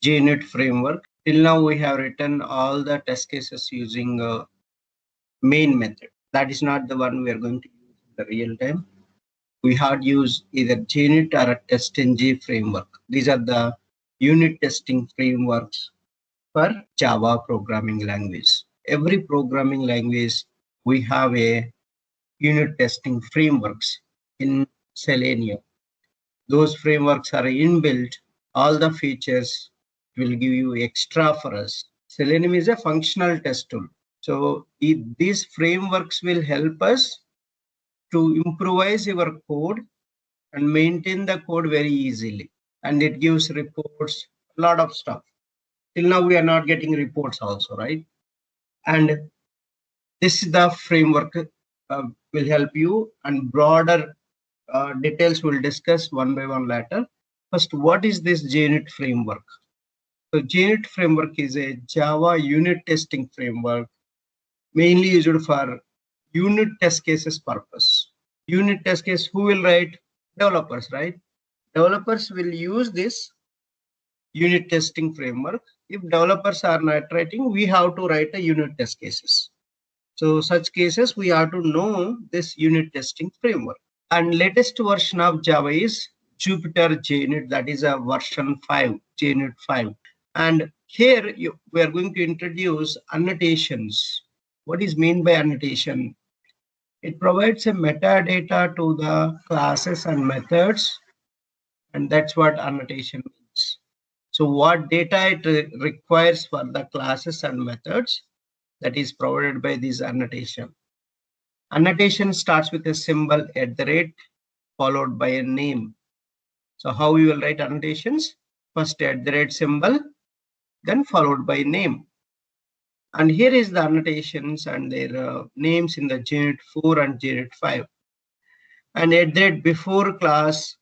JUnit framework. Till now, we have written all the test cases using main method. That is not the one we are going to use in the real time. We had used either JUnit or a TestNG framework. These are the unit testing frameworks for Java programming language. Every programming language, we have a unit testing frameworks in Selenium. Those frameworks are inbuilt. All the features will give you extra for us. Selenium is a functional test tool. So these frameworks will help us to improvise your code and maintain the code very easily. And it gives reports, a lot of stuff. Till now, we are not getting reports also, right? And this is the framework will help you, and broader details we'll discuss one by one later. First, what is this JUnit framework? So JUnit framework is a Java unit testing framework mainly used for unit test cases purpose. Unit test case, who will write? Developers, right? Developers will use this unit testing framework. If developers are not writing, we have to write a unit test cases. So such cases, we have to know this unit testing framework. And latest version of Java is Jupyter JUnit, that is a version 5, JUnit 5. And here we are going to introduce annotations. What is meant by annotation? It provides a metadata to the classes and methods, and that's what annotation means. So what data it requires for the classes and methods, that is provided by this annotation. Annotation starts with a symbol @ followed by a name. So how you will write annotations? First @ symbol, then followed by name. And here is the annotations and their names in the JUnit 4 and JUnit 5. And @ before class,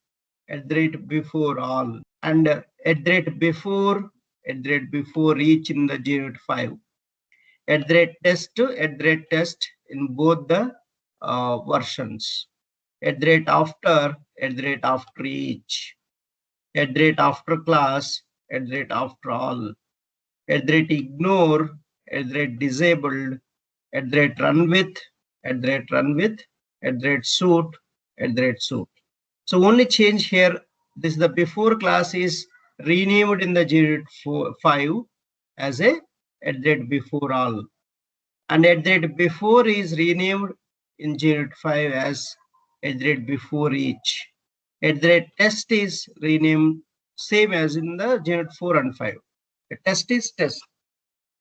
@ before all, and @ before each in the JUnit 5. @test to @test in both the versions. @after each. @after class, @after all. @ignore, @disabled, @run with, @run with, @suit, @suit. So only change here, this the before class is renamed in the JUnit 5 as a @before all. And @before is renamed in JUnit 5 as @before each. @test is renamed same as in the JUnit 4 and 5. The test is test.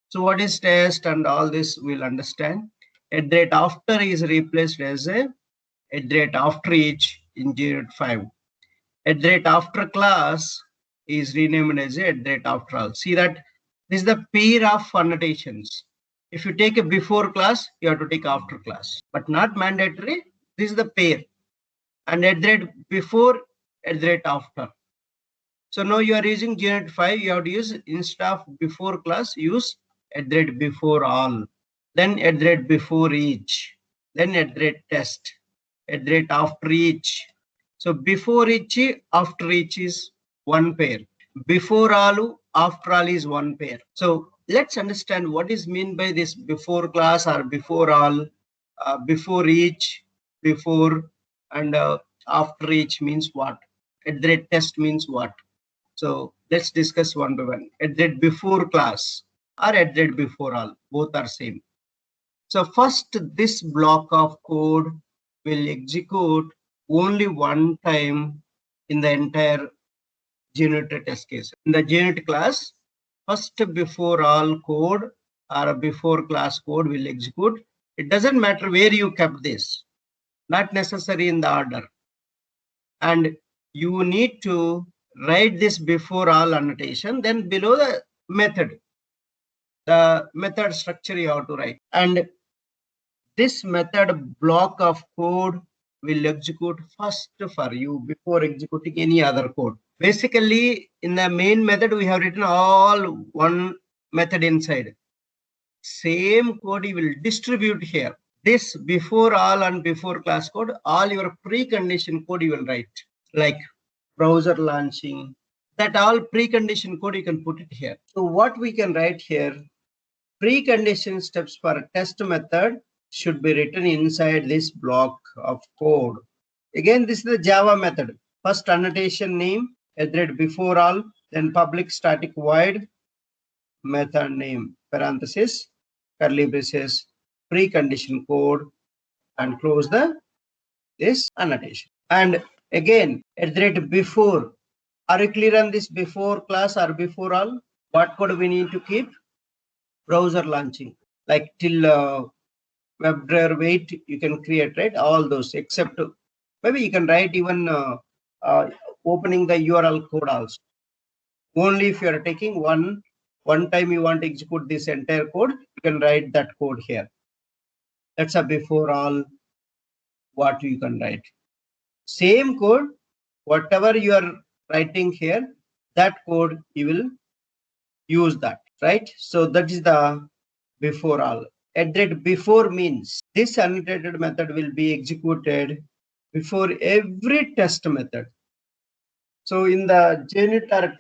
So what is test and all this we'll understand. @after is replaced as a @after each in JUnit 5. @after class is renamed as a @after all. See that this is the pair of annotations. If you take a before class, you have to take after class, but not mandatory. This is the pair. And before, after. So now you are using JUnit 5, you have to use instead of before class, use before all, then before each, then test, after each. So before each, after each is one pair. Before all, after all is one pair. So let's understand what is meant by this before class or before all, before each, before, and after each means what? @test means what? So let's discuss one by one. @before class or @before all, both are same. So first, this block of code will execute only one time in the entire JUnit test case. In the JUnit class, first before all code or before class code will execute. It doesn't matter where you kept this, not necessary in the order. And you need to write this before all annotation, then below the method structure you have to write. And this method block of code will execute first for you before executing any other code. Basically, in the main method, we have written all one method inside. Same code you will distribute here. This before all and before class code, all your precondition code you will write, like browser launching, that all precondition code you can put it here. So what we can write here, precondition steps for a test method should be written inside this block of code. Again, this is the Java method. First annotation name, before all, then public static void, method name, parenthesis, curly braces, precondition code, and close this annotation. And again, before. Are you clear on this before class or before all? What code we need to keep? Browser launching, like till WebDriver wait, you can create, right? All those except maybe you can write even opening the URL code also. Only if you are taking one time you want to execute this entire code, you can write that code here. That's a before all what you can write. Same code, whatever you are writing here, that code you will use that, right? So that is the before all. Before means this annotated method will be executed before every test method. So in the JUnit or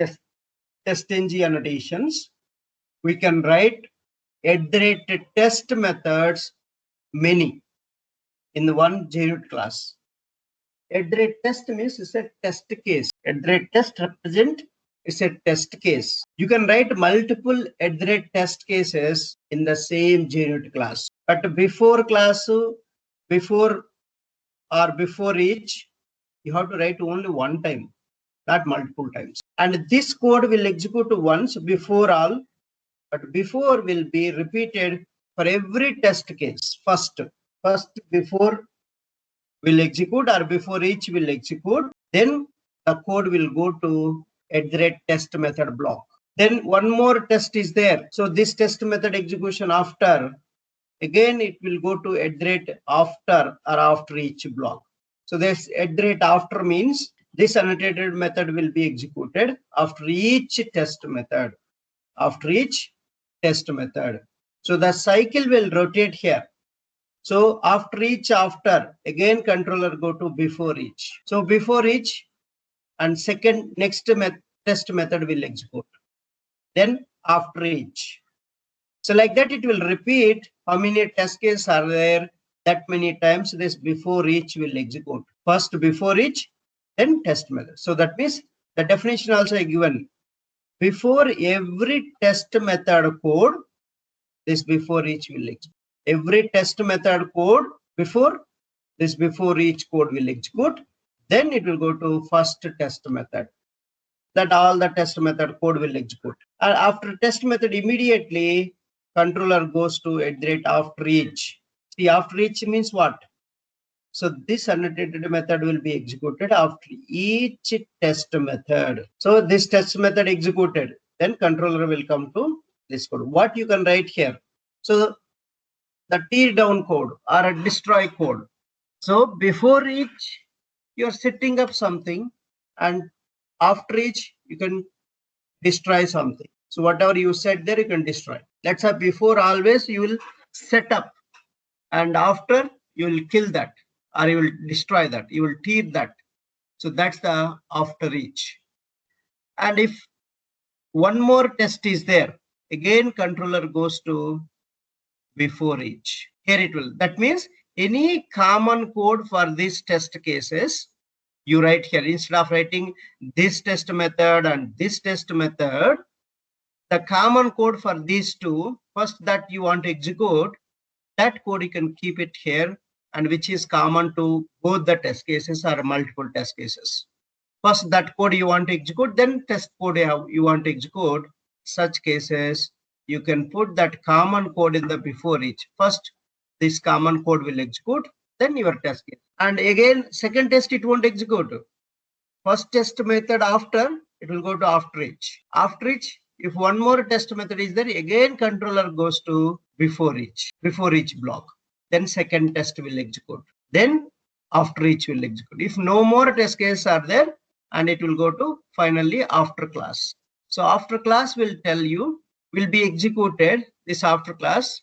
TestNG annotations, we can write test methods many in one JUnit class. Test means it's a test case. Test represent is a test case. You can write multiple test cases in the same JUnit class. But before class, before each, you have to write only one time, not multiple times. And this code will execute once before all, but before will be repeated for every test case. First before will execute or before each will execute, then the code will go to test method block. Then one more test is there. So this test method execution after, again it will go to after or after each block. So this after means this annotated method will be executed after each test method. After each test method. So the cycle will rotate here. So after each, again controller go to before each. So before each and second next test method will execute. Then after each. So like that it will repeat how many test cases are there, that many times this before each will execute. First before each, then test method. So that means the definition also given. Before every test method code, this before each will execute. Every test method code before each code will execute, then it will go to first test method. That all the test method code will execute. And after test method, immediately controller goes to after each. See, after each means what? So this annotated method will be executed after each test method. So this test method executed, then controller will come to this code. What you can write here? So the tear down code or a destroy code. So before each, you're setting up something, and after each, you can destroy something. So whatever you set there, you can destroy. That's how before always you will set up, and after you will kill that, or you will destroy that, you will tear that. So that's the after each. And if one more test is there, again controller goes to before each. Here it will. That means any common code for these test cases, you write here. Instead of writing this test method and this test method, the common code for these two, first that you want to execute, that code you can keep it here, and which is common to both the test cases or multiple test cases. First that code you want to execute, then test code you want to execute. Such cases, you can put that common code in the before each. First, this common code will execute, then your test case. And again, second test, it won't execute. First test method after, it will go to after each. After each, if one more test method is there, again controller goes to before each block. Then second test will execute. Then after each will execute. If no more test cases are there, and it will go to finally after class. So after class will tell you, will be executed, this after class,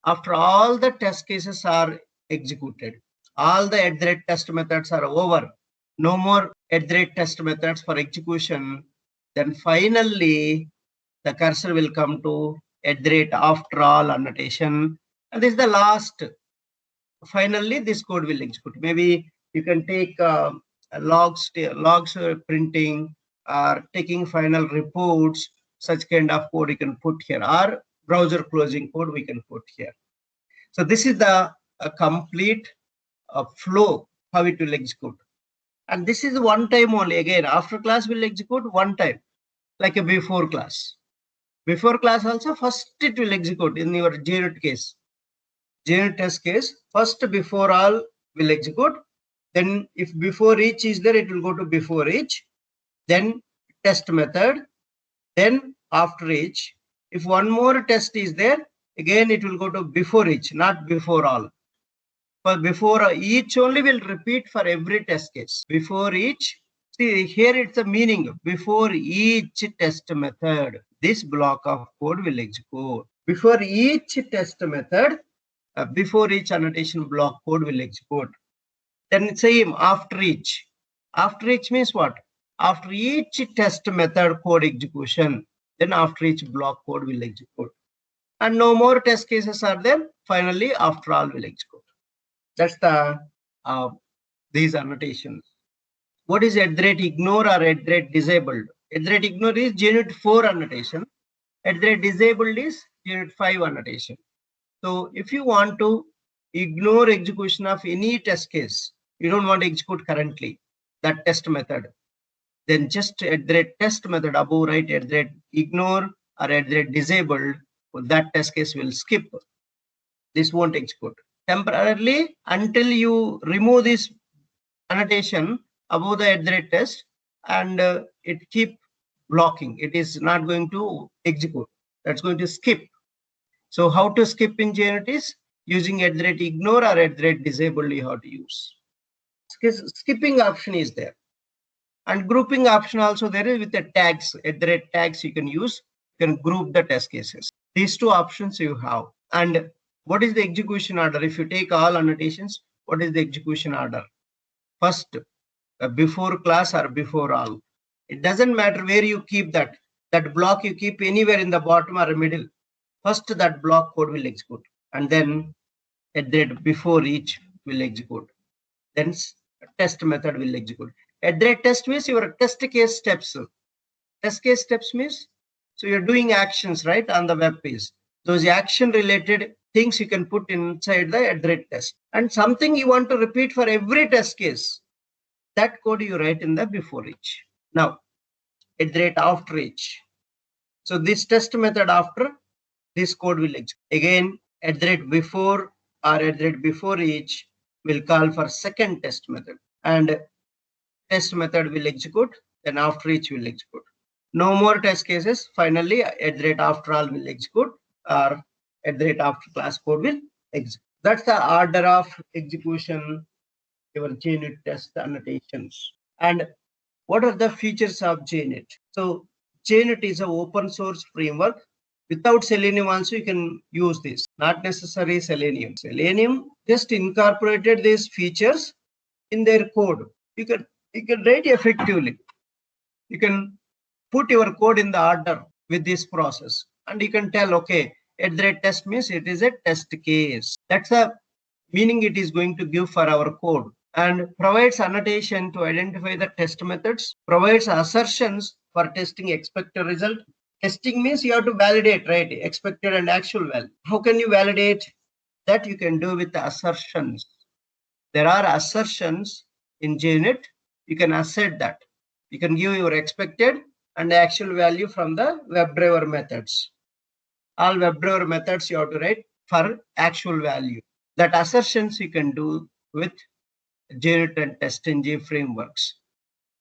after all the test cases are executed. All the test methods are over. No more test methods for execution. Then finally, the cursor will come to @after all annotation. And this is the last. Finally, this code will execute. Maybe you can take logs printing or taking final reports, such kind of code you can put here, or browser closing code we can put here. So this is the complete flow, how it will execute. And this is one time only. Again, after class will execute one time, like a before class. Before class also, first it will execute in your JUnit case. JUnit test case, first before all will execute. Then if before each is there, it will go to before each. Then test method. Then after each. If one more test is there, again it will go to before each, not before all. For before each only will repeat for every test case. Before each, see here it's a meaning. Before each test method, this block of code will execute. Before each test method, before each annotation block code will execute. Then same after each. After each means what? After each test method code execution, then after each block code will execute. And no more test cases are there. Finally, after all will execute. That's the these annotations. What is @ignore or @disabled? @ignore is JUnit 4 annotation. @disabled is JUnit 5 annotation. So if you want to ignore execution of any test case, you don't want to execute currently that test method, then just @test method above, right, @ignore or @disabled, that test case will skip. This won't execute temporarily until you remove this annotation above the @test, and it keep blocking. It is not going to execute. That's going to skip. So how to skip in JUnit is using @ignore or @disabled you have to use. Skipping option is there. And grouping option also there is with the tags. @tags you can use. You can group the test cases. These two options you have. And what is the execution order? If you take all annotations, what is the execution order? First, before class or before all. It doesn't matter where you keep that. That block you keep anywhere in the bottom or middle. First, that block code will execute. And then before each will execute. Then test method will execute. @test means your test case steps. Test case steps means, so you're doing actions, right, on the web page. Those action related things you can put inside the @test. And something you want to repeat for every test case, that code you write in the before each. Now, @after each. So this test method after, this code will execute. Again, @before or @before each will call for second test method, and test method will execute, then after each will execute. No more test cases. Finally, @after all will execute, or @after class code will execute. That's the order of execution, your JUnit test annotations. And what are the features of JUnit? So JUnit is an open source framework. Without Selenium also you can use this. Not necessary Selenium. Selenium just incorporated these features in their code. You can write effectively. You can put your code in the order with this process, and you can tell, okay, @test means it is a test case. That's the meaning it is going to give for our code, and provides annotation to identify the test methods, provides assertions for testing expected result. Testing means you have to validate, right, expected and actual value. How can you validate that? You can do with the assertions. There are assertions in JUnit. You can assert that. You can give your expected and actual value from the WebDriver methods. All WebDriver methods you have to write for actual value. That assertions you can do with JUnit and TestNG frameworks.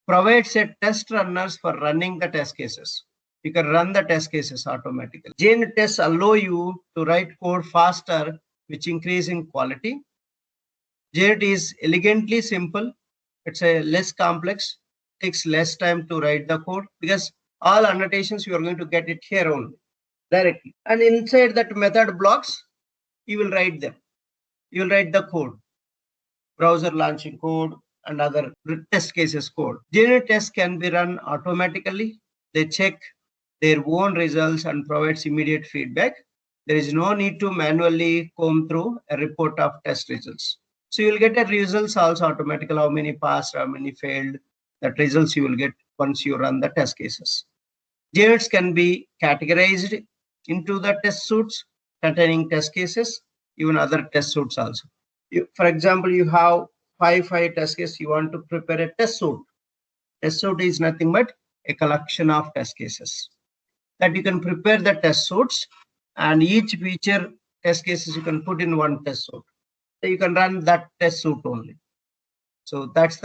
Provides a test runners for running the test cases. You can run the test cases automatically. JUnit tests allow you to write code faster, which increase in quality. JUnit is elegantly simple. It's a less complex, takes less time to write the code, because all annotations you are going to get it here only directly. And inside that method blocks, you will write them. You will write the code, browser launching code and other test cases code. JUnit tests can be run automatically they check their own results and provides immediate feedback. There is no need to manually comb through a report of test results. So you'll get a results also automatically, how many passed, how many failed. That results you will get once you run the test cases. JUnits can be categorized into the test suites containing test cases, even other test suites also. For example, you have five test cases, you want to prepare a test suite. Test suite is nothing but a collection of test cases that you can prepare the test suites, and each feature test cases you can put in one test suite. So you can run that test suite only. So that's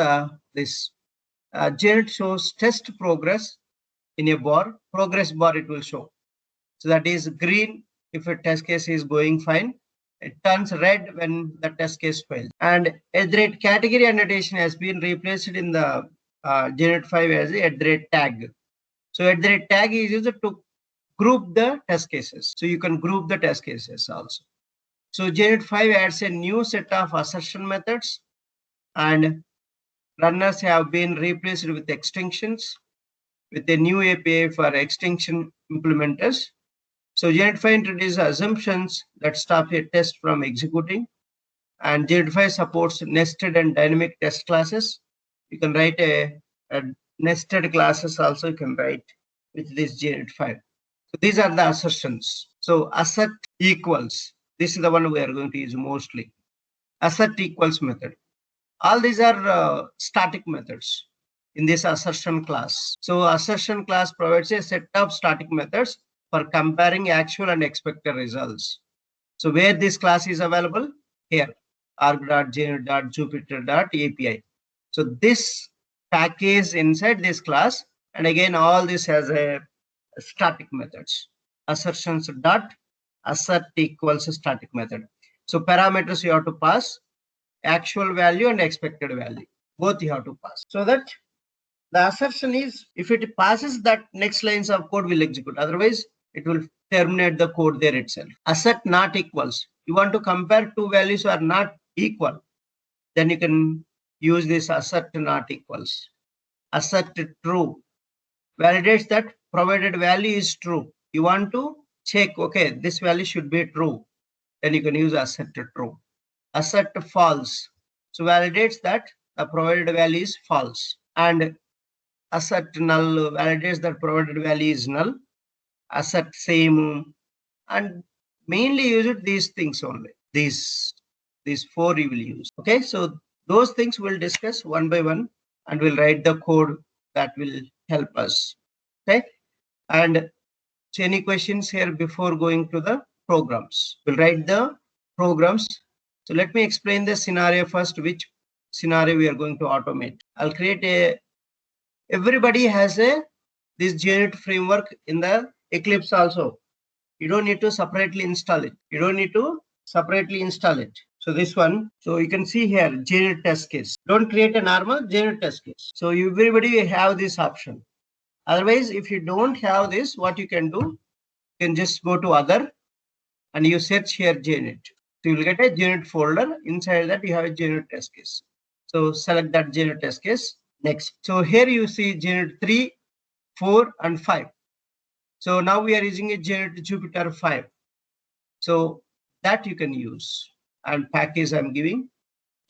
this. JUnit shows test progress in a bar. Progress bar it will show. So that is green if a test case is going fine. It turns red when the test case fails. And @ category annotation has been replaced in the JUnit 5 as a @ tag. So @ tag is used to group the test cases. So you can group the test cases also. So JUnit 5 adds a new set of assertion methods, and runners have been replaced with extensions with a new API for extension implementers. So JUnit 5 introduces assumptions that stop a test from executing, and JUnit 5 supports nested and dynamic test classes. You can write a nested classes also you can write with this JUnit 5. So these are the assertions. So assert equals. This is the one we are going to use mostly. Assert equals method. All these are static methods in this assertion class. So assertion class provides a set of static methods for comparing actual and expected results. So where this class is available? Here, arg.junit.jupyter.api. So this package inside this class, and again all this has a static methods. Assertions dot assert equals static method. So parameters you have to pass, actual value and expected value. Both you have to pass. So that the assertion is, if it passes, that next lines of code will execute. Otherwise, it will terminate the code there itself. Assert not equals. You want to compare two values are not equal, then you can use this assert not equals. Assert true validates that provided value is true. You want to check, okay, this value should be true. Then you can use assert true. Assert false. So validates that the provided value is false. And assert null validates that provided value is null. Assert same, and mainly use it these things only. These four you will use. Okay, so those things we'll discuss one by one, and we'll write the code that will help us. Okay, and so any questions here before going to the programs? We'll write the programs. So let me explain the scenario first, which scenario we are going to automate. I'll create a, everybody has this JUnit framework in the Eclipse also. You don't need to separately install it. You don't need to separately install it. So this one, so you can see here, JUnit test case. Don't create a normal JUnit test case. So everybody have this option. Otherwise, if you don't have this, what you can do, you can just go to other and you search here JUnit. So you will get a JUnit folder. Inside that you have a JUnit test case. So select that JUnit test case. Next. So here you see JUnit 3, 4, and 5. So now we are using a JUnit Jupyter 5. So that you can use. And package I'm giving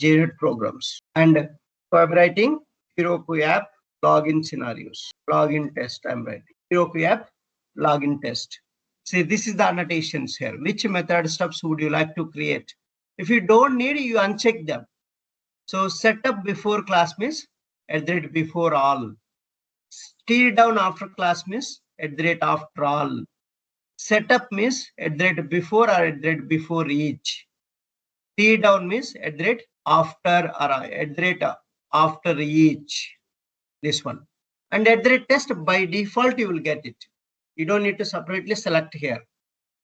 JUnit programs. And so I'm writing Heroku app login scenarios. Login test I'm writing. Heroku app login test. See, this is the annotations here. Which method stubs would you like to create? If you don't need, you uncheck them. So setup before class means @ before all. Tear down after class means @ after all. Setup means @ before or @ before each. Tear down means @ after or @ after each. This one. And @ test by default you will get it. You don't need to separately select here.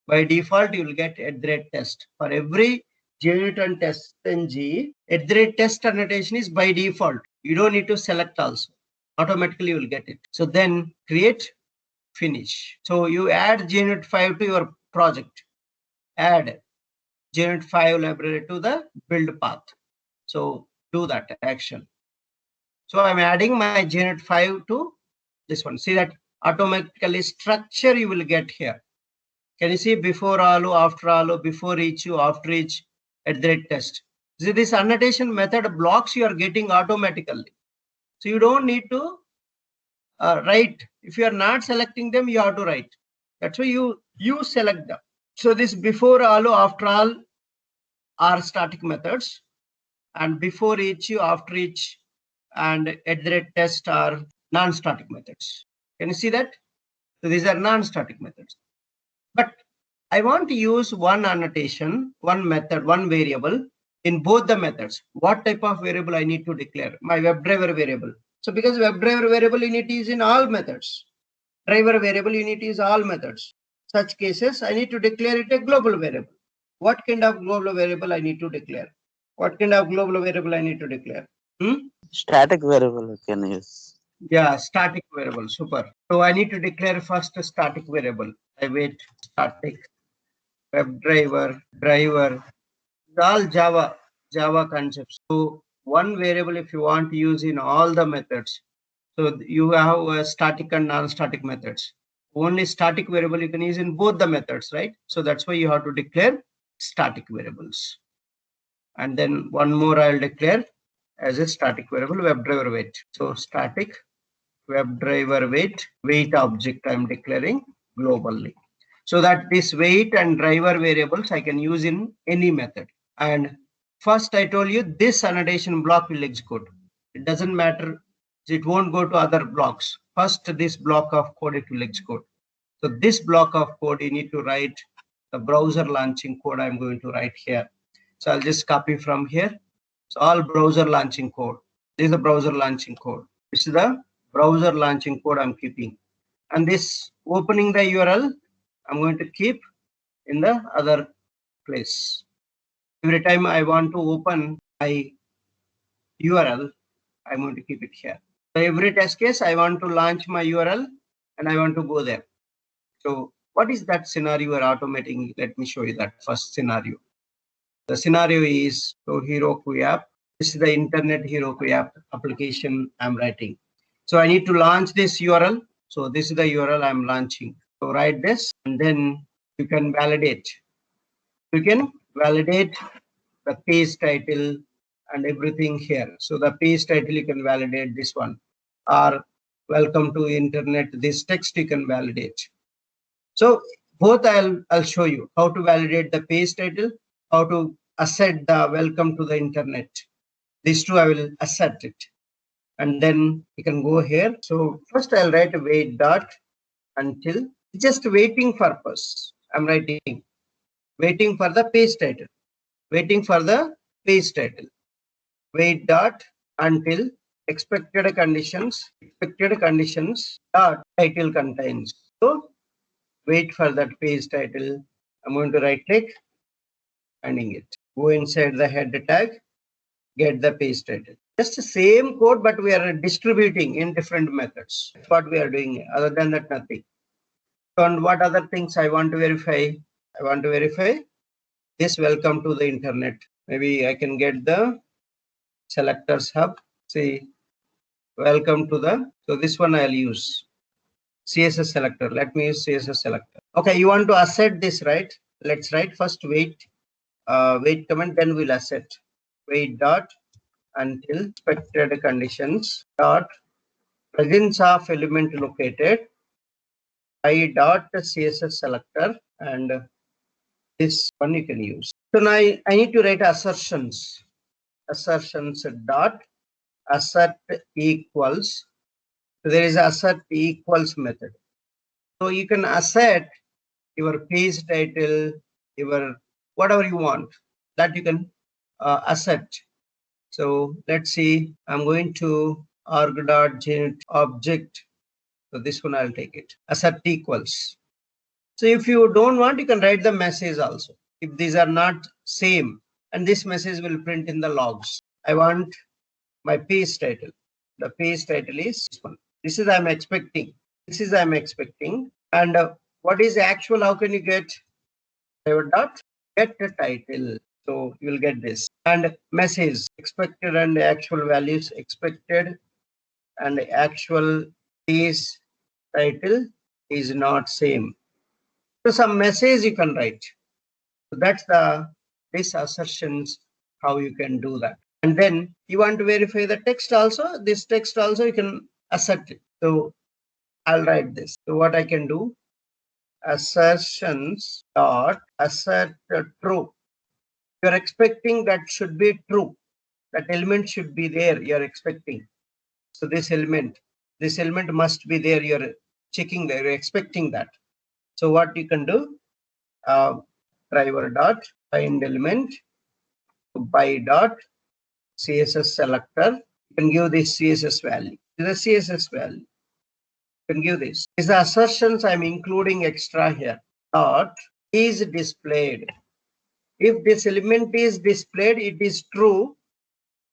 By default you will get @ test. For every JUnit and test ng, @ test annotation is by default. You don't need to select also. Automatically you will get it. So then create, finish. So you add JUnit 5 to your project. Add JUnit 5 library to the build path. So do that action. So I'm adding my JUnit 5 to this one. See that automatically structure you will get here. Can you see before all, after all, before each, after each, at the test. See, this annotation method blocks you are getting automatically. So you don't need to write. If you are not selecting them, you have to write. That's why you select them. So this before all, after all are static methods, and before each, after each, and at the test are non-static methods. Can you see that? So these are non-static methods. But I want to use one annotation, one method, one variable in both the methods. What type of variable I need to declare? My WebDriver variable. So because WebDriver variable you need to use in all methods. Driver variable you need to use all methods. Such cases I need to declare it a global variable. What kind of global variable I need to declare? What kind of global variable I need to declare? Static variable you can use. Yeah, static variable. Super. So I need to declare first a static variable. I wait static WebDriver driver. All Java concepts. So one variable if you want to use in all the methods. So you have static and non-static methods. Only static variable you can use in both the methods, right? So that's why you have to declare static variables. And then one more I'll declare as a static variable WebDriver wait. So static WebDriver wait object I'm declaring globally. So that this wait and driver variables I can use in any method. And first I told you this annotation block will execute. It doesn't matter. It won't go to other blocks. First this block of code it will execute. So this block of code you need to write the browser launching code I'm going to write here. So I'll just copy from here. So all browser launching code. This is the browser launching code. This is the browser launching code I'm keeping. And this opening the URL I'm going to keep in the other place. Every time I want to open my URL, I'm going to keep it here. So every test case, I want to launch my URL and I want to go there. So what is that scenario we're automating? Let me show you that first scenario. The scenario is so Heroku app. This is the Internet Heroku app application I'm writing. So I need to launch this URL. So this is the URL I'm launching. So write this and then you can validate. You can validate the page title and everything here. So the page title you can validate this one, or welcome to internet, this text you can validate. So both I'll show you how to validate the page title, how to asset the welcome to the internet. These two I will asset it. And then you can go here. So first I'll write a wait dot until just waiting purpose. I'm waiting for the page title. Waiting for the page title. Wait dot until expected conditions dot title contains. So wait for that page title. I'm going to right click, finding it. Go inside the head tag, get the page title. Just the same code, but we are distributing in different methods. That's what we are doing. Other than that, nothing. So, and what other things I want to verify? I want to verify this welcome to the internet. Maybe I can get the selectors hub. See, welcome to the, so this one I'll use CSS selector. Let me use CSS selector. Okay, you want to asset this, right? Let's write first wait comment, then we'll asset wait dot until expected conditions dot presence of element located I dot CSS selector, and this one you can use. So now I need to write assertions dot assert equals. So there is assert equals method. So you can assert your page title, your whatever you want, that you can assert. So let's see, I'm going to arg.gen object. So this one I'll take it. Assert equals. So if you don't want, you can write the message also. If these are not same, and this message will print in the logs. I want my page title. The page title is this one. This is I'm expecting. This is I'm expecting. And what is actual? How can you get? Dot get the title. So you will get this. And message expected and actual values, expected and actual is title is not same. So some message you can write. So that's this assertions, how you can do that. And then you want to verify the text also. This text also you can assert it. So I'll write this. So what I can do, assertions dot assert true. You're expecting that should be true. That element should be there. You're expecting. So this element must be there. You're checking there. You're expecting that. So what you can do, driver dot find element by dot CSS selector. You can give this CSS value. This is the CSS value. You can give this. These are assertions I'm including extra here. Dot is displayed. If this element is displayed, it is true.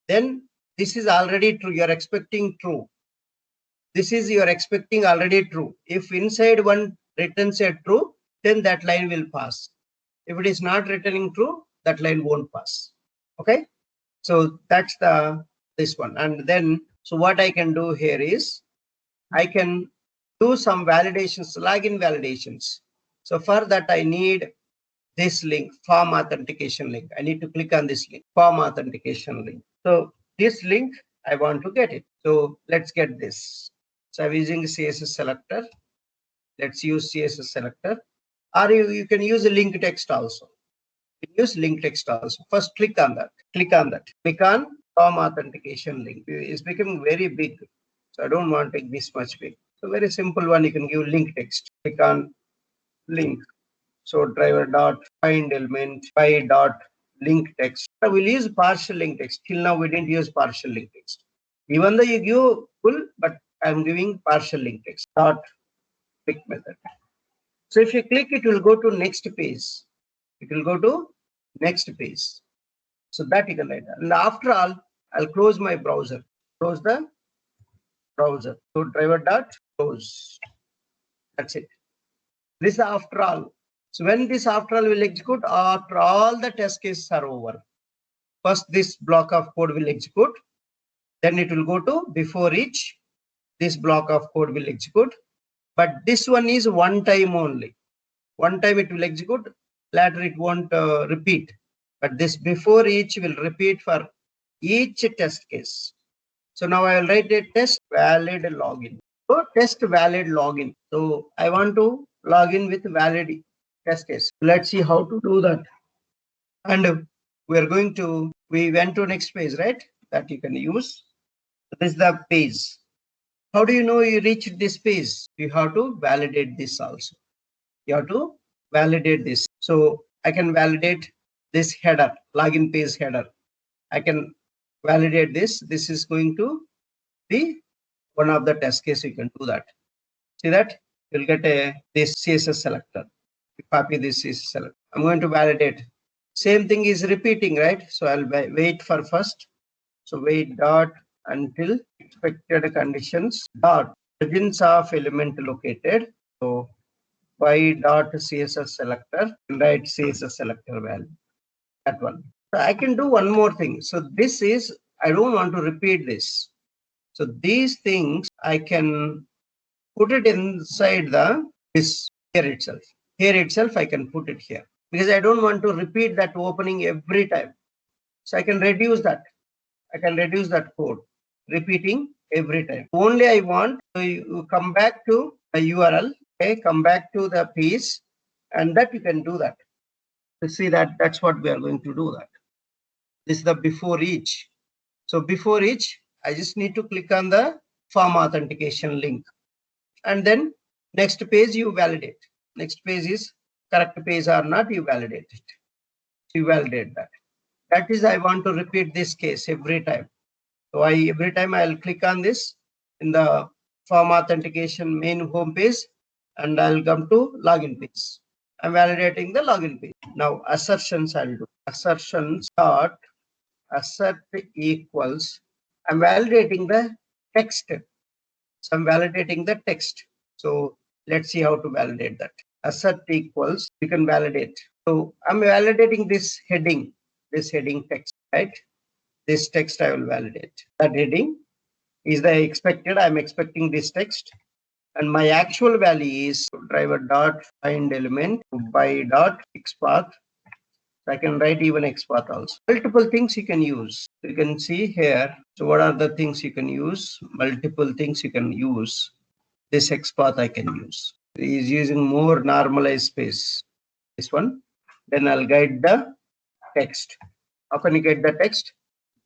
Then this is already true. You're expecting true. This is you're expecting already true. If inside one returns a true, then that line will pass. If it is not returning true, that line won't pass. Okay. So that's this one. And then, so what I can do here is I can do some validations, login validations. So for that, I need this link, form authentication link. I need to click on this link, form authentication link. So this link, I want to get it. So let's get this. So I'm using CSS selector. Let's use CSS selector. Or you can use a link text also. You can use link text also. First, click on that. Click on that. Click on form authentication link. It's becoming very big. So I don't want to make this much big. So very simple one. You can give link text. Click on link. So driver dot find element by dot link text. Now we'll use partial link text. Till now we didn't use partial link text. Even though you give full, but I'm giving partial link text. Dot click method. So if you click, it will go to next page. It will go to next page. So that you can write. And after all, I'll close my browser. Close the browser. So driver dot close. That's it. This after all. So when this after all will execute, after all the test cases are over. First, this block of code will execute. Then it will go to before each. This block of code will execute. But this one is one time only. One time it will execute. Later it won't repeat. But this before each will repeat for each test case. So now I will write a test valid login. So test valid login. So I want to log in with valid test case. Let's see how to do that. And we went to next page, right? That you can use. This is the page. How do you know you reached this page? You have to validate this also. You have to validate this. So I can validate this header, login page header. I can validate this. This is going to be one of the test case. You can do that. See that? You'll get this CSS selector. You copy this CSS selector. I'm going to validate. Same thing is repeating, right? So I'll wait for first. So wait dot until expected conditions dot origins of element located. So y dot CSS selector and write CSS selector value. That one. So I can do one more thing. So this is, I don't want to repeat this. So these things I can put it inside this here itself. Here itself I can put it here because I don't want to repeat that opening every time. So I can reduce that. I can reduce that code repeating every time. Only I want to you come back to the URL. Okay, come back to the piece, and that you can do that. You see that's what we are going to do. That this is the before each. So before each, I just need to click on the form authentication link, and then next page you validate. Next page is correct page or not, you validate it. You validate that. That is, I want to repeat this case every time. So every time I'll click on this in the form authentication main home page, and I'll come to login page. I'm validating the login page. Now assertions I'll do. Assertions dot assert equals. I'm validating the text. So I'm validating the text. So let's see how to validate that. Assert equals, you can validate. So I'm validating this heading text, right? This text I will validate. That heading is the expected. I'm expecting this text. and my actual value is driver dot find element by dot xpath. I can write even xpath also. Multiple things you can use. You can see here. So what are the things you can use? Multiple things you can use. This xpath I can use. It is using more normalized space. This one. Then I'll guide the text. How can you get the text?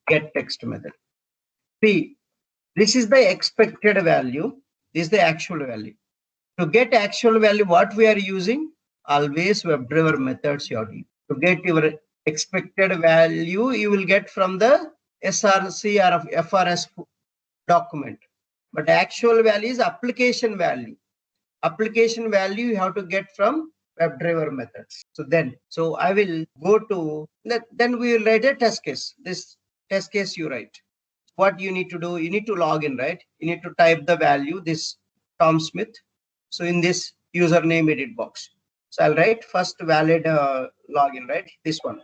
Get text method. See, this is the expected value. This is the actual value. To get actual value, what we are using? Always WebDriver methods you have to use. To get your expected value, you will get from the SRC or FRS document. But actual value is application value. Application value you have to get from WebDriver methods. So I will go to that. Then we will write a test case. This test case you write. What you need to do, you need to log in, right? You need to type the value, this Tom Smith. So in this username edit box. So I'll write first valid login, right? This one.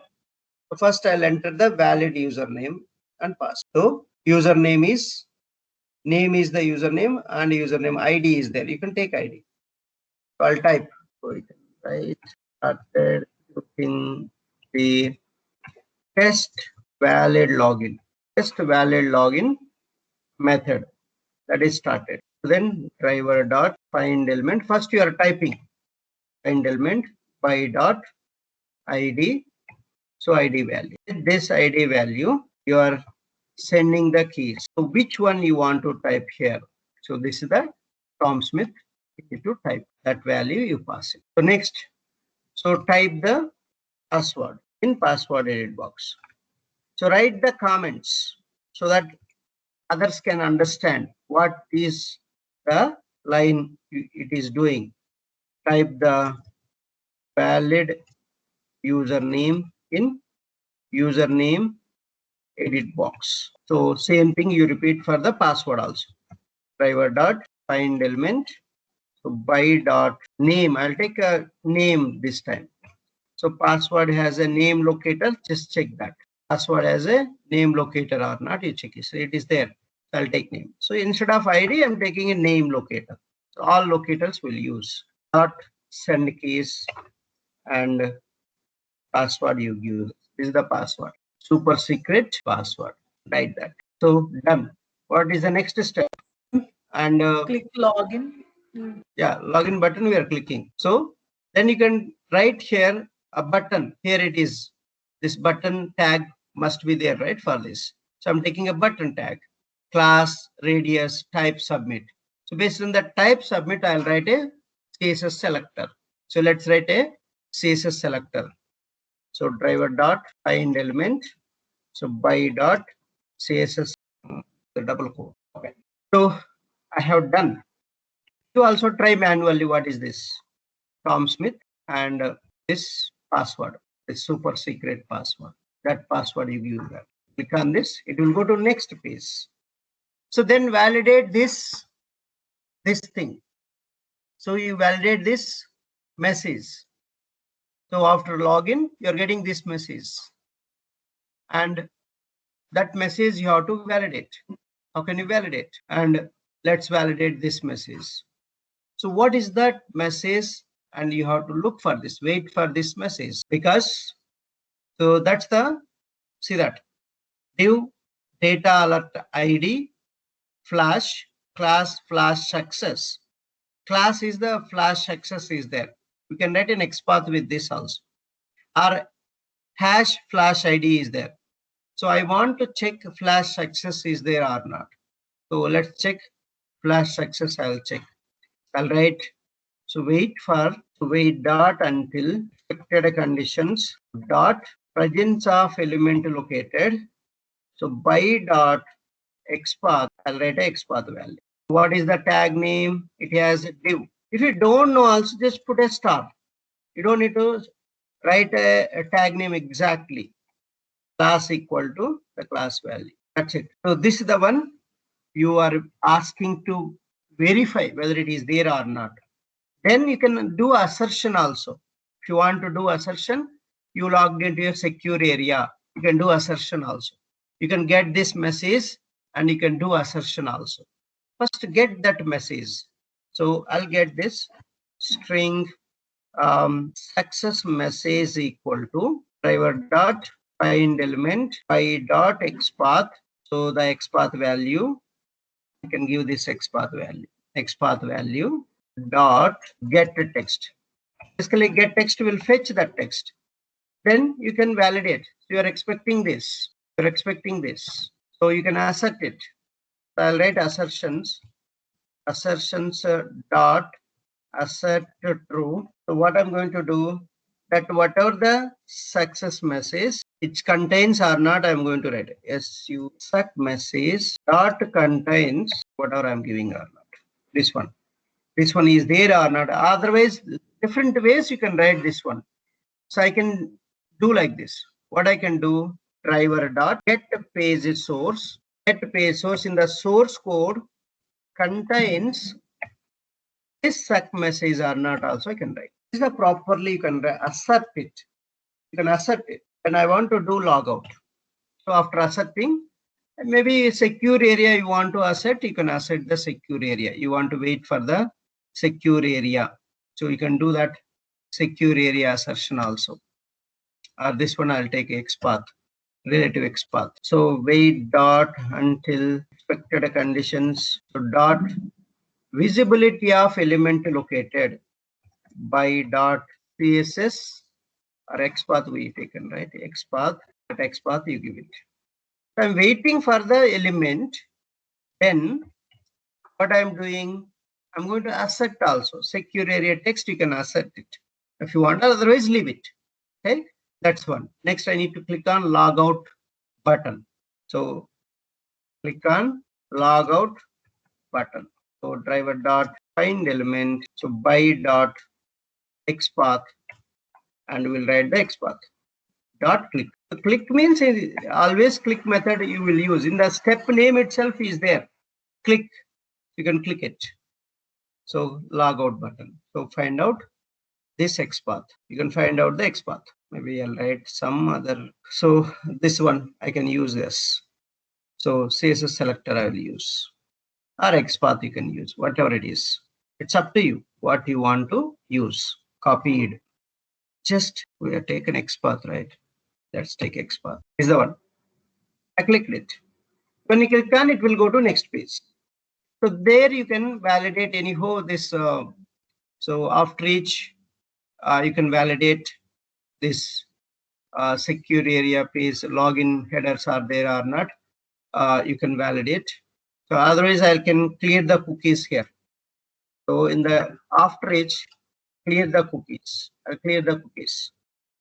So first I'll enter the valid username and password. So username is, name is the username and username ID is there. You can take ID. So I'll type. So you can write started using the test valid login. Test valid login method that is started. Then driver dot find element. First you are typing find element by dot ID. So ID value. This ID value you are sending the keys. So which one you want to type here? So this is the Tom Smith. You need to type that value, you pass it. So next, so type the password in password edit box. So write the comments so that others can understand what is the line it is doing. Type the valid username in username edit box. So same thing you repeat for the password also. Driver dot find element. So by dot name, I'll take a name this time. So password has a name locator, just check that. Password has a name locator or not, you check it. So it is there. So I'll take name. So instead of ID, I'm taking a name locator. So all locators will use. Dot send keys and password you use. This is the password. Super secret password. Write that. So done. What is the next step? And Click login. yeah, login button we are clicking. So then you can write here a button. Here it is. This button tag must be there, right, for this. So I'm taking a button tag. Class, radius, type, submit. So based on that type submit, I'll write a CSS selector. So let's write a CSS selector. So driver dot find element. So by dot CSS, the double quote. Okay. So I have done. To also try manually what is this Tom Smith and this password, this super secret password. That password you use that. Click on this, it will go to next page. So then validate this thing. So you validate this message. So after login, you're getting this message. And that message you have to validate. How can you validate? And let's validate this message. So what is that message? And you have to look for this, wait for this message, because so that's the, see that div data alert ID flash class flash success. Class is the flash success is there. We can write an XPath with this also. Our hash flash ID is there. So I want to check flash success is there or not. So let's check flash success. I'll check. I'll write. So wait dot until expected conditions dot presence of element located. So by dot XPath, I'll write a XPath value. What is the tag name? It has a div. If you don't know, also just put a star. You don't need to write a tag name exactly. Class equal to the class value. That's it. So this is the one you are asking to verify whether it is there or not. Then you can do assertion also. If you want to do assertion, you logged into your secure area. You can do assertion also. You can get this message and you can do assertion also. First get that message. So I'll get this string success message equal to driver dot find element by dot xpath. So the xpath value, I can give this xpath value dot get text. Basically, get text will fetch that text. Then you can validate. So you are expecting this. You're expecting this. So you can assert it. So I'll write assertions. Assertions dot assert true. So what I'm going to do, that whatever the success message it contains or not, I'm going to write su suck message dot contains whatever I'm giving or not. This one is there or not. Otherwise, different ways you can write this one. So I can do like this. What I can do, driver dot get page source. Get page source in the source code contains this suck message or not also I can write. This is properly you can assert it. You can assert it. And I want to do logout. So after asserting, maybe secure area you want to assert, you can assert the secure area. You want to wait for the secure area. So you can do that secure area assertion also. This one I'll take xpath, relative xpath. So wait dot until expected conditions. So dot visibility of element located by dot css or xpath we taken, right? Xpath, at xpath you give it. So I'm waiting for the element. Then what I'm doing, I'm going to assert also. Secure area text, you can assert it if you want, otherwise leave it. Okay, that's one. Next, I need to click on logout button. So click on logout button. So driver dot find element. So by dot xpath, and we'll write the xpath dot click. The click means always click method you will use. In the step name itself is there. Click. You can click it. So logout button. So find out this xpath. You can find out the xpath. Maybe I'll write some other. So this one I can use this. So CSS selector I will use, or xpath you can use, whatever it is. It's up to you what you want to use. Copied. Just we have taken xpath, right? Let's take xpath. Is the one. I clicked it. When you click on it, will go to next page. So there you can validate anyhow this. So after each, you can validate this secure area page login headers are there or not. You can validate. So otherwise, I can clear the cookies here. So in the after each, clear the cookies. I'll clear the cookies.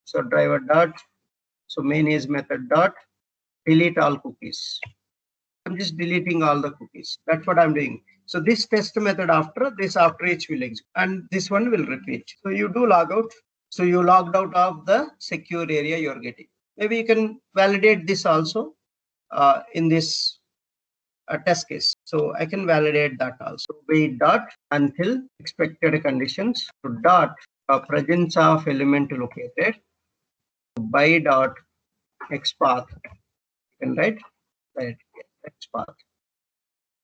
So driver dot. So main is method dot delete all cookies. I'm just deleting all the cookies. That's what I'm doing. So this test method after each will execute, and this one will repeat. So you do logout. So you logged out of the secure area you're getting. Maybe you can validate this also in this test case. So I can validate that also. Wait dot until expected conditions. So dot presence of element located by dot xpath. You can write xpath.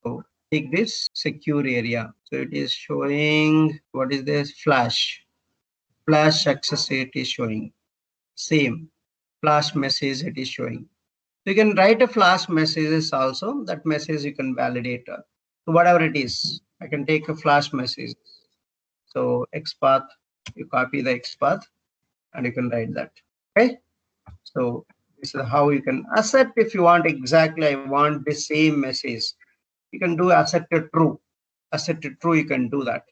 So take this secure area. So it is showing, what is this? Flash access it is showing. Same flash message it is showing. So you can write a flash messages also. That message you can validate. So whatever it is, I can take a flash message. So xpath, you copy the xpath and you can write that. Okay. So this is how you can assert if you want exactly. I want the same message. You can do assert true. Assert true. You can do that,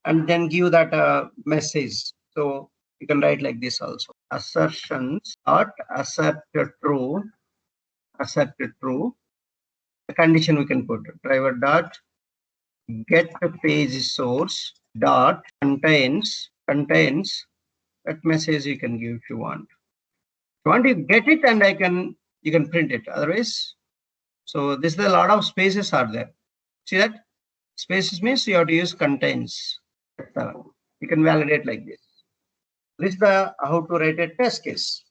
and then give that message. So you can write like this also. Assertions dot assert true. Assert true. The condition we can put driver dot get page source dot contains that message you can give if you want. If you want to get it, and you can print it. Otherwise, so this is a lot of spaces are there. See that spaces means you have to use contains. You can validate like this. This is the how to write a test case.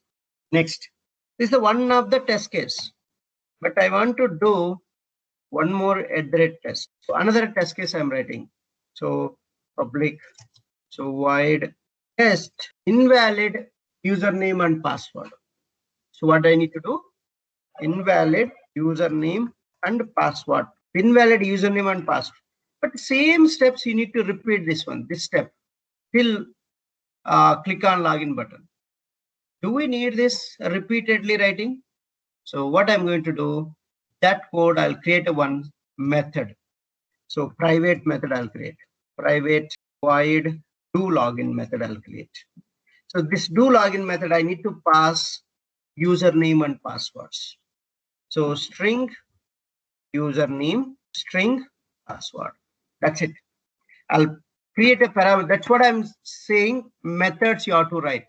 Next, this is the one of the test case, but I want to do one more iterate test. So another test case I'm writing. So public. So void test invalid username and password. So what I need to do? Invalid username and password. Invalid username and password. But same steps you need to repeat this one, this step till click on login button. Do we need this repeatedly writing? So what I'm going to do, that code I'll create a one method. So private method I'll create. Private void do login method I'll create. So this do login method I need to pass username and passwords. So string username, string password. That's it. I'll create a parameter. That's what I'm saying. Methods you have to write.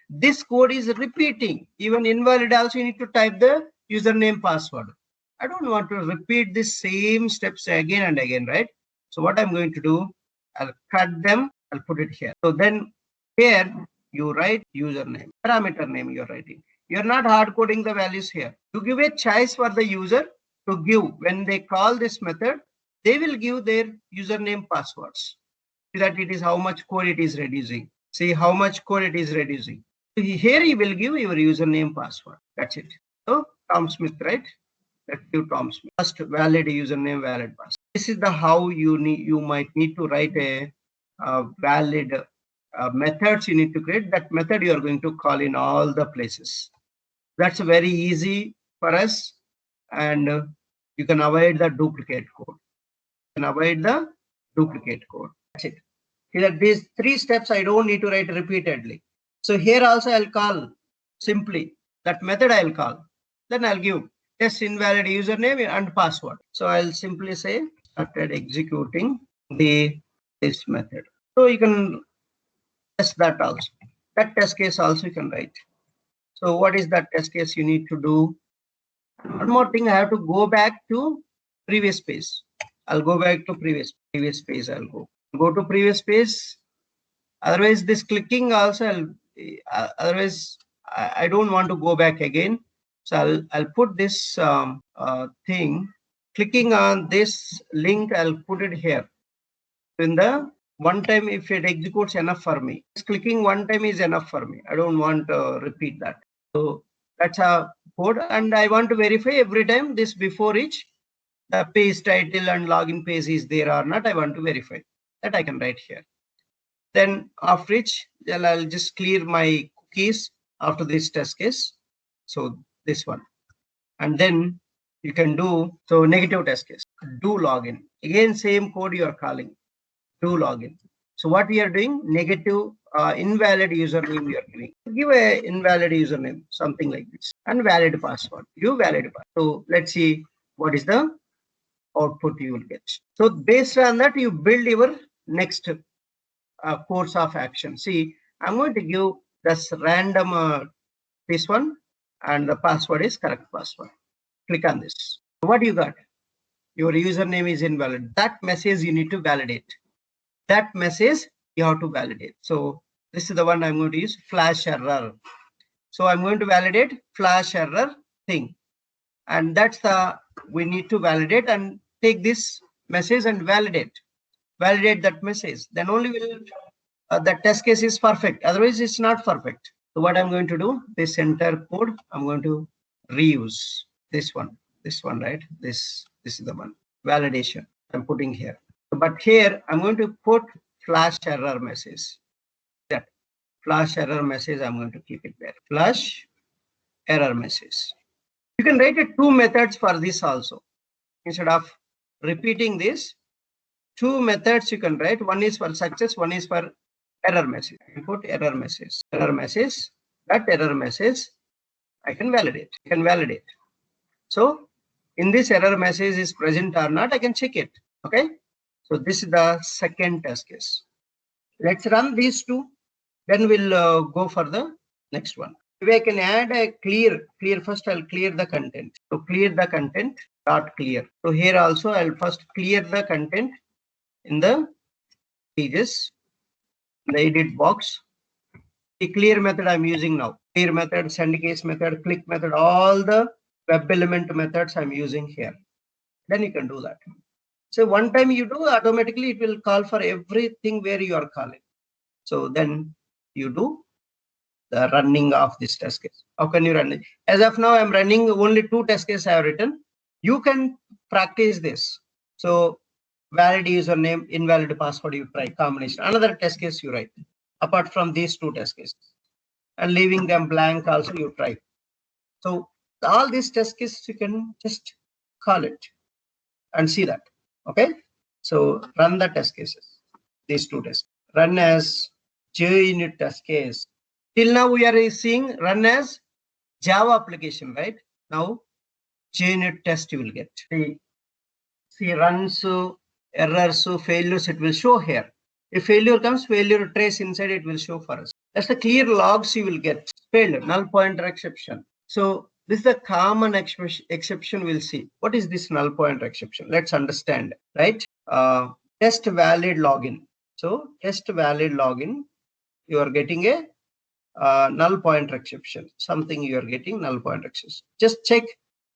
This code is repeating. Even invalid also you need to type the username password. I don't want to repeat the same steps again and again, right? So what I'm going to do, I'll cut them, I'll put it here. So then here you write username, parameter name you're writing. You're not hard coding the values here. You give a choice for the user to give. When they call this method, they will give their username passwords. See that it is how much code it is reducing. See how much code it is reducing. Here you will give your username password. That's it. So Tom Smith, right? Let's give Tom Smith. First valid username, valid password. This is the how you might need to write a valid methods you need to create. That method you are going to call in all the places. That's very easy for us, and you can avoid the duplicate code. You can avoid the duplicate code. That's it. See that these three steps I don't need to write repeatedly. So here also I'll call simply that method I'll call. Then I'll give test invalid username and password. So I'll simply say started executing this method. So you can test that also. That test case also you can write. So what is that test case you need to do? One more thing, I have to go back to previous page. I'll go back to previous page. I'll go to previous page. Otherwise, this clicking also, otherwise I don't want to go back again. So I'll put this thing. Clicking on this link, I'll put it here. In the one time, if it executes enough for me. Just clicking one time is enough for me. I don't want to repeat that. So that's a code, and I want to verify every time this before each the page title and login page is there or not. I want to verify that. I can write here. Then after each, I'll just clear my cookies after this test case. So this one, and then you can do so negative test case. Do login again. Same code you are calling. Do login. So what we are doing? Negative invalid username we are giving. Give a invalid username, something like this, and valid password. Give valid password. So let's see what is the output you will get. So based on that, you build your next course of action. See, I'm going to give this random this one, and the password is correct password. Click on this. What you got? Your username is invalid. That message you need to validate. That message you have to validate. So this is the one I'm going to use, flash error. So I'm going to validate flash error thing, and that's the we need to validate and take this message and validate that message. Then only will the test case is perfect. Otherwise, it's not perfect. So what I'm going to do, this entire code I'm going to reuse this one, right? This is the one validation I'm putting here. But here I'm going to put flash error message. That flash error message I'm going to keep it there. Flash error message. You can write it two methods for this also. Instead of repeating this, two methods you can write. One is for success, one is for error message. I can put error message. Error message. That error message I can validate. So in this error message is present or not, I can check it. Okay. So this is the second test case. Let's run these two. Then we'll go for the next one. If I can add a clear first, I'll clear the content. So clear the content, dot clear. So here also I'll first clear the content in the pages, the edit box. The clear method I'm using now. Clear method, send case method, click method, all the web element methods I'm using here. Then you can do that. So one time you do, automatically it will call for everything where you are calling. So then you do the running of this test case. How can you run it? As of now, I'm running only 2 test cases I have written. You can practice this. So valid username, invalid password, you try combination. Another test case you write apart from these 2 test cases, and leaving them blank also you try. So all these test cases you can just call it and see that. Okay. So run the test cases. These 2 tests run as JUnit test case. Till now we are seeing run as Java application, right? Now JUnit test you will get. See runs, errors, failures, it will show here. If failure comes, failure trace inside it will show for us. That's the clear logs you will get. Failure, null pointer exception. So this is the common exception we'll see. What is this null pointer exception? Let's understand, right? Test valid login. So test valid login, you are getting a null pointer exception. Something you are getting null pointer exception. Just check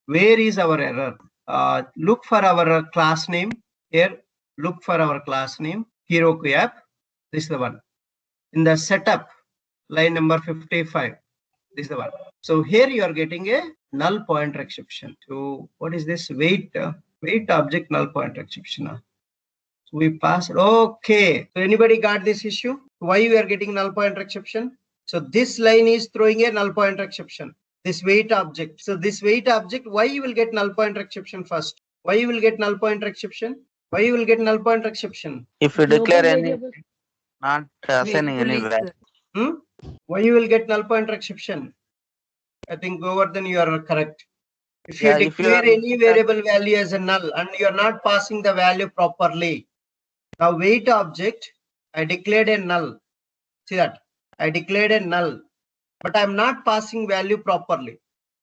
where is our error. Look for our class name here. Look for our class name, Heroku app. This is the one. In the setup, line number 55. This is the one. So here you are getting a null pointer exception. So what is this? Wait object null pointer exception. So we passed. Okay. So anybody got this issue? Why we are getting null pointer exception? So this line is throwing a null pointer exception. This wait object. So this wait object, why you will get null pointer exception first? Why you will get null pointer exception? Why you will get null pointer exception? If you Global declare any, variable. not assigning any value. Why you will get null pointer exception? I think Govardhan, you are correct. If you Yeah, if you declare are- any variable value as a null and you are not passing the value properly. Now wait object, I declared a null. See that? I declared a null, but I'm not passing value properly.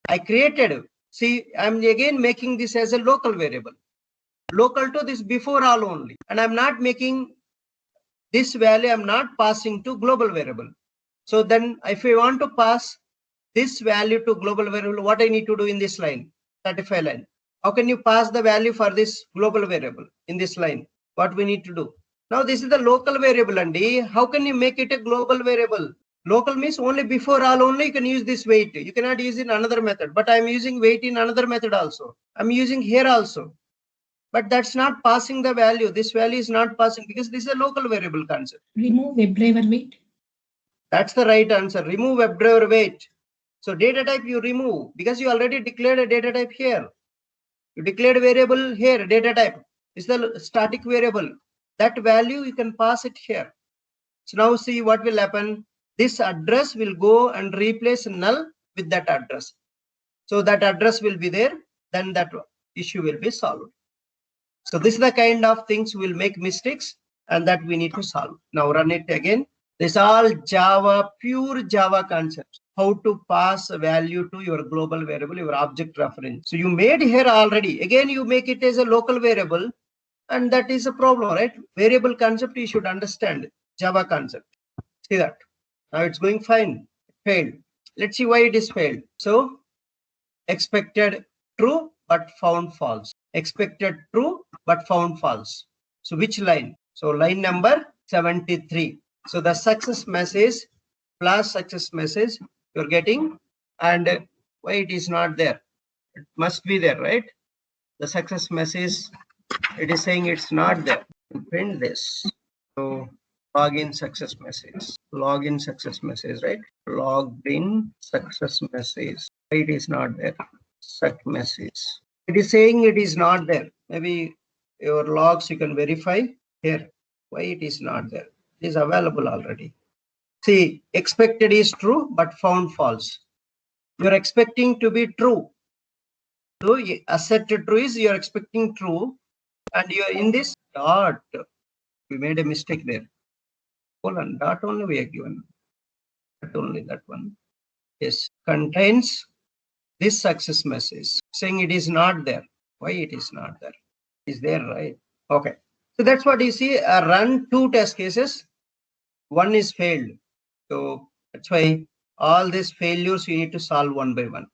I created, see, I'm again making this as a local variable. Local to this before all only. And I'm not making this value, I'm not passing to global variable. So then if I want to pass this value to global variable, what I need to do in this line, 35 line? How can you pass the value for this global variable in this line? What we need to do? Now this is the local variable, and how can you make it a global variable? Local means only before all only you can use this wait. You cannot use in another method, but I'm using wait in another method also. I'm using here also. But that's not passing the value. This value is not passing because this is a local variable concept. Remove WebDriver wait. That's the right answer. Remove WebDriver wait. So data type you remove because you already declared a data type here. You declared a variable here, data type is the static variable. That value you can pass it here. So now see what will happen. This address will go and replace null with that address. So that address will be there, then that issue will be solved. So this is the kind of things will make mistakes and that we need to solve. Now run it again. This all Java, pure Java concepts. How to pass a value to your global variable, your object reference. So you made here already. Again, you make it as a local variable, and that is a problem, right? Variable concept you should understand. Java concept. See that. Now it's going fine. Failed. Let's see why it is failed. So expected true but found false. Expected true but found false. So which line? So line number 73. So the success message plus success message you're getting, and why it is not there? It must be there, right? The success message, it is saying it's not there. Print this. So login success message. Login success message, right? Login success message. Why it is not there? Such message. It is saying it is not there. Maybe your logs you can verify here. Why it is not there? It is available already. See, expected is true but found false. You're expecting to be true. So asset true is you're expecting true, and you're in this dot. We made a mistake there. Hold on, dot only we are given. Not only that one. Yes, contains this success message saying it is not there. Why it is not there? Is there, right? Okay. So that's what you see. Run 2 test cases. One is failed. So that's why all these failures you need to solve one by one.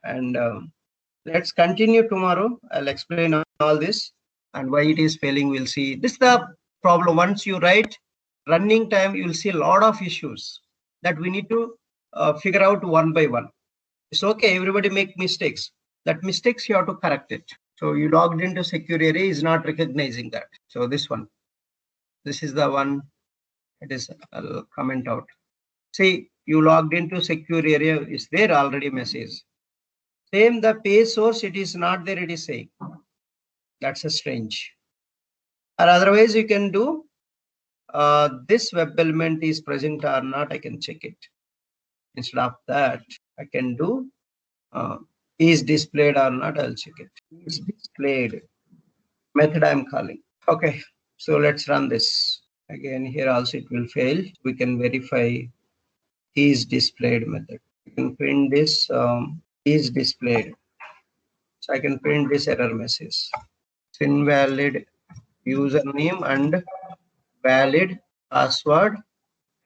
And let's continue tomorrow. I'll explain all this. and why it is failing, we'll see. This is the problem. Once you write running time, you'll see a lot of issues that we need to figure out one by one. It's okay, everybody make mistakes. That mistakes you have to correct it. So you logged into secure area is not recognizing that. So this one, this is the one. It is, I'll comment out. See, you logged into secure area, is there already message. Same the page source, it is not there, it is saying. That's a strange. Or otherwise you can do this web element is present or not, I can check it. Instead of that, I can do is displayed or not, I'll check it. Is displayed method I'm calling. Okay, so let's run this. Again, here also it will fail. We can verify is displayed method. You can print this is displayed. So I can print this error message. It's invalid username and valid password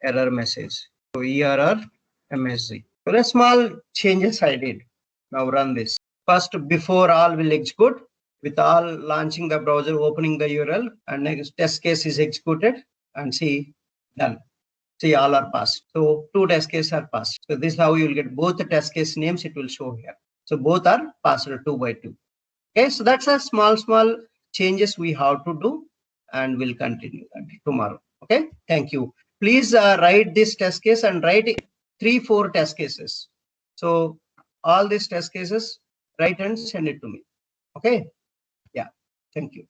error message. So ERR MSG. So the small changes I did. Now run this. First, before all will execute, with all launching the browser, opening the URL, and next test case is executed, and see, done. See, all are passed. So 2 test cases are passed. So this is how you will get both the test case names, it will show here. So both are passed 2 by 2. Okay, so that's a small changes we have to do, and we'll continue that tomorrow. Okay, thank you. Please write this test case and write 3-4 test cases. So all these test cases, write and send it to me. Okay, yeah, thank you.